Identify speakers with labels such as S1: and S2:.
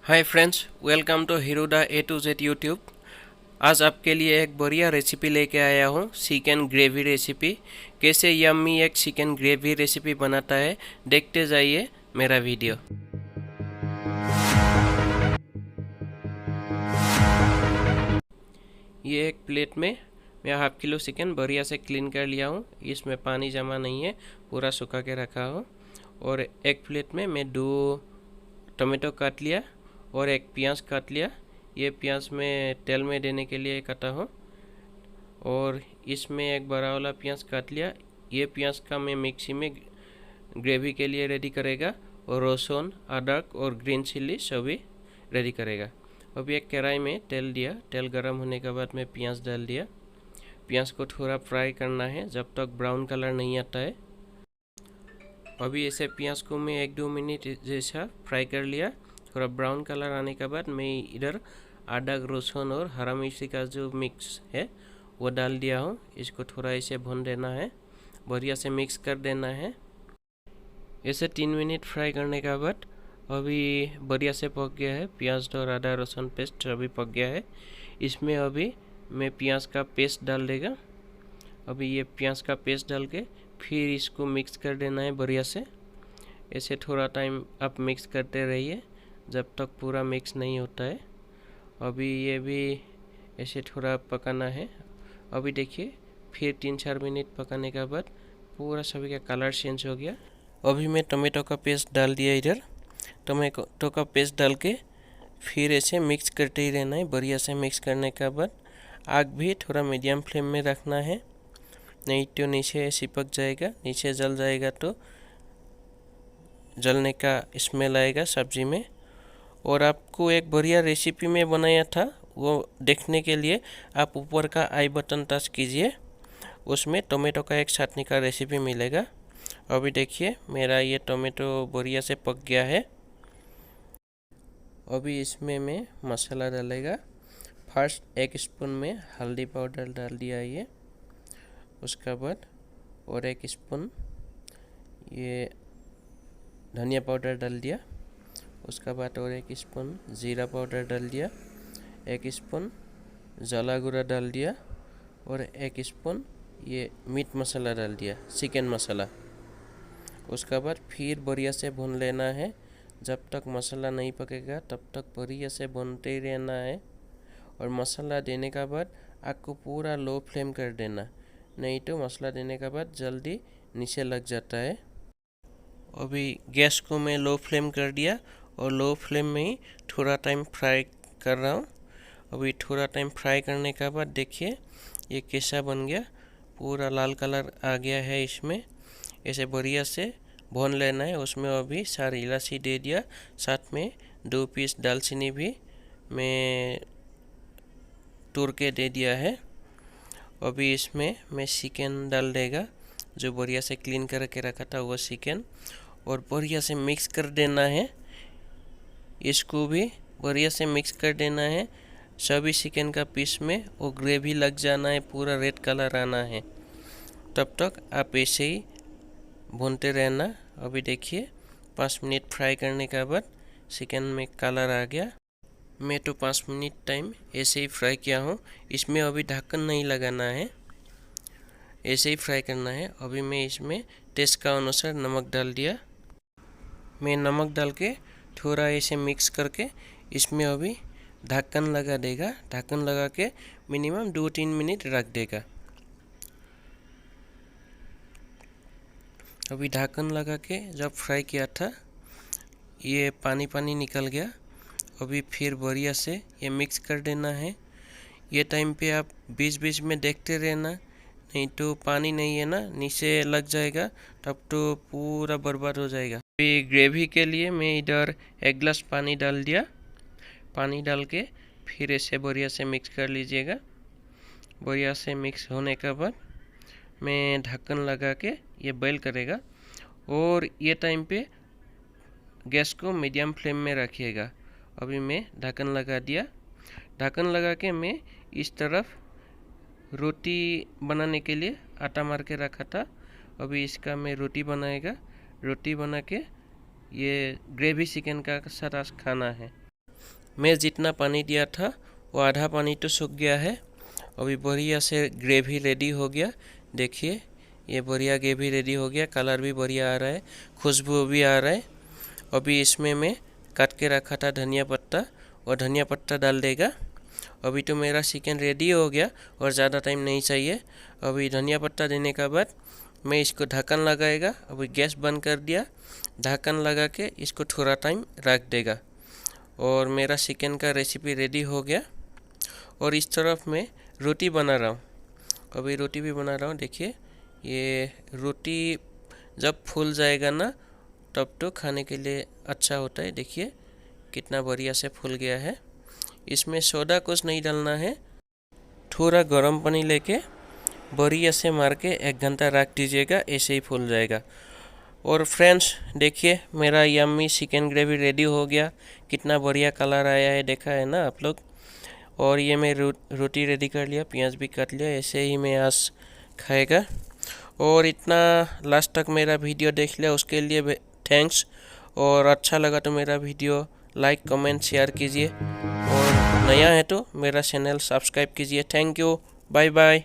S1: Hi friends, welcome to हीरोडा A to Z YouTube. आज आपके लिए एक बढ़िया रेसिपी लेके आया हूँ, चिकन ग्रेवी रेसिपी। कैसे यम्मी एक चिकन ग्रेवी रेसिपी बनाता है, देखते जाइए मेरा वीडियो। ये एक प्लेट में मैं हाफ किलो चिकन बढ़िया से क्लीन कर लिया हूँ। इसमें पानी जमा नहीं है, पूरा सुखा के रखा हूँ। और एक प्लेट में मैं 2 टमाटो काट लिया और एक प्याज काट लिया। ये प्याज मैं तेल में देने के लिए काटा हूँ। और इसमें एक बड़ा वाला प्याज काट लिया। ये प्याज का मैं मिक्सी में ग्रेवी के लिए रेडी करेगा। और लहसुन, अदरक और ग्रीन चिल्ली सभी रेडी करेगा। अभी एक कढ़ाई में तेल दिया। तेल गर्म होने के बाद मैं प्याज डाल दिया। प्याज को थोड़ा फ्राई करना है जब तक ब्राउन कलर नहीं आता है। अभी ऐसे प्याज को मैं 1-2 मिनट जैसा फ्राई कर लिया। थोड़ा ब्राउन कलर आने के बाद मैं इधर अदरक, लहसुन और हरा मिर्ची का जो मिक्स है वो डाल दिया हूँ। इसको थोड़ा ऐसे भून देना है, बढ़िया से मिक्स कर देना है। ऐसे 3 मिनट फ्राई करने के बाद अभी बढ़िया से पक गया है। प्याज और अदरक लहसुन पेस्ट अभी पक गया है। इसमें अभी मैं प्याज का पेस्ट डाल देगा। अभी ये प्याज का पेस्ट डाल के फिर इसको मिक्स कर देना है बढ़िया से। ऐसे थोड़ा टाइम आप मिक्स करते रहिए जब तक पूरा मिक्स नहीं होता है। अभी ये भी ऐसे थोड़ा पकाना है। अभी देखिए फिर 3-4 मिनट पकाने के बाद पूरा सभी का कलर चेंज हो गया। अभी मैं टमाटो का पेस्ट डाल दिया इधर। टमाटो का पेस्ट डाल के फिर ऐसे मिक्स करते ही रहना है। बढ़िया से मिक्स करने के बाद आग भी थोड़ा मीडियम फ्लेम में रखना है, नहीं तो नीचे चिपक जाएगा, नीचे जल जाएगा तो जलने का स्मेल आएगा सब्जी में। और आपको एक बढ़िया रेसिपी में बनाया था, वो देखने के लिए आप ऊपर का आई बटन टच कीजिए, उसमें टोमेटो का एक चटनी का रेसिपी मिलेगा। अभी देखिए मेरा ये टोमेटो बढ़िया से पक गया है। अभी इसमें मैं मसाला डालेगा। फर्स्ट 1 स्पून में हल्दी पाउडर डाल दिया ये। उसका बाद और 1 स्पून ये धनिया पाउडर डाल दिया। उसका बाद और 1 स्पून जीरा पाउडर डाल दिया। 1 स्पून जला गुड़ा डाल दिया और 1 स्पून ये मीट मसाला डाल दिया, चिकन मसाला। उसका बाद फिर बढ़िया से भून लेना है। जब तक मसाला नहीं पकेगा तब तक बढ़िया से भूनते ही रहना है। और मसाला देने का बाद आपको पूरा लो फ्लेम कर देना, नहीं तो मसाला देने के बाद जल्दी नीचे लग जाता है। अभी गैस को मैं लो फ्लेम कर दिया और लो फ्लेम में ही थोड़ा टाइम फ्राई कर रहा हूँ। अभी थोड़ा टाइम फ्राई करने के बाद देखिए ये कैसा बन गया, पूरा लाल कलर आ गया है। इसमें ऐसे बढ़िया से भून लेना है। उसमें अभी सारी इलायची दे दिया, साथ में 2 पीस दालचीनी भी मैं तोड़ के दे दिया है। अभी इसमें मैं चिकन डाल देगा, जो बढ़िया से क्लीन करके रखा था वो चिकन, और बढ़िया से मिक्स कर देना है। इसको भी बढ़िया से मिक्स कर देना है। सभी चिकन का पीस में वो ग्रेवी लग जाना है, पूरा रेड कलर आना है। तब तक आप ऐसे ही भूनते रहना। अभी देखिए 5 मिनट फ्राई करने के बाद चिकन में कलर आ गया। मैं तो 5 मिनट टाइम ऐसे ही फ्राई किया हूँ। इसमें अभी ढक्कन नहीं लगाना है, ऐसे ही फ्राई करना है। अभी मैं इसमें टेस्ट का अनुसार नमक डाल दिया। मैं नमक डाल के थोड़ा ऐसे मिक्स करके इसमें अभी ढक्कन लगा देगा। ढक्कन लगा के मिनिमम 2-3 मिनट रख देगा। अभी ढक्कन लगा के जब फ्राई किया था ये पानी पानी निकल गया। अभी फिर बढ़िया से ये मिक्स कर देना है। ये टाइम पे आप बीच बीच में देखते रहना, नहीं तो पानी नहीं है ना, नीचे लग जाएगा, तब तो पूरा बर्बाद हो जाएगा। अभी ग्रेवी के लिए मैं इधर 1 गिलास पानी डाल दिया। पानी डाल के फिर ऐसे बढ़िया से मिक्स कर लीजिएगा। बढ़िया से मिक्स होने के बाद मैं ढक्कन लगा के ये बॉईल करेगा। और ये टाइम पे गैस को मीडियम फ्लेम में रखिएगा। अभी मैं ढक्कन लगा दिया। ढक्कन लगा के मैं इस तरफ रोटी बनाने के लिए आटा मार के रखा था। अभी इसका मैं रोटी बनाएगा। रोटी बना के ये ग्रेवी चिकन का साथ खाना है। मैं जितना पानी दिया था वो आधा पानी तो सूख गया है। अभी बढ़िया से ग्रेवी रेडी हो गया। देखिए ये बढ़िया ग्रेवी रेडी हो गया, कलर भी बढ़िया आ रहा है, खुशबू भी आ रहा है। अभी इसमें मैं काट के रखा था धनिया पत्ता और धनिया पत्ता डाल देगा। अभी तो मेरा चिकन रेडी हो गया और ज़्यादा टाइम नहीं चाहिए। अभी धनिया पत्ता देने के बाद मैं इसको ढक्कन लगाएगा। अभी गैस बंद कर दिया, ढक्कन लगा के इसको थोड़ा टाइम रख देगा और मेरा चिकन का रेसिपी रेडी हो गया। और इस तरफ मैं रोटी बना रहा हूँ। अभी रोटी भी बना रहा हूँ। देखिए ये रोटी जब फूल जाएगा ना तब तो खाने के लिए अच्छा होता है। देखिए कितना बढ़िया से फूल गया है। इसमें सोडा कुछ नहीं डालना है, थोड़ा गर्म पानी लेके बढ़िया से मार के 1 घंटा रख दीजिएगा, ऐसे ही फूल जाएगा। और फ्रेंड्स देखिए मेरा यम्मी चिकन ग्रेवी रेडी हो गया। कितना बढ़िया कलर आया है, देखा है ना आप लोग। और ये मैं रोटी रेडी कर लिया, प्याज भी काट लिया, ऐसे ही मैं आज खाएगा। और इतना लास्ट तक मेरा वीडियो देख लिया उसके लिए थैंक्स। और अच्छा लगा तो मेरा वीडियो लाइक कमेंट शेयर कीजिए और नया है तो मेरा चैनल सब्सक्राइब कीजिए। Thank you, bye bye.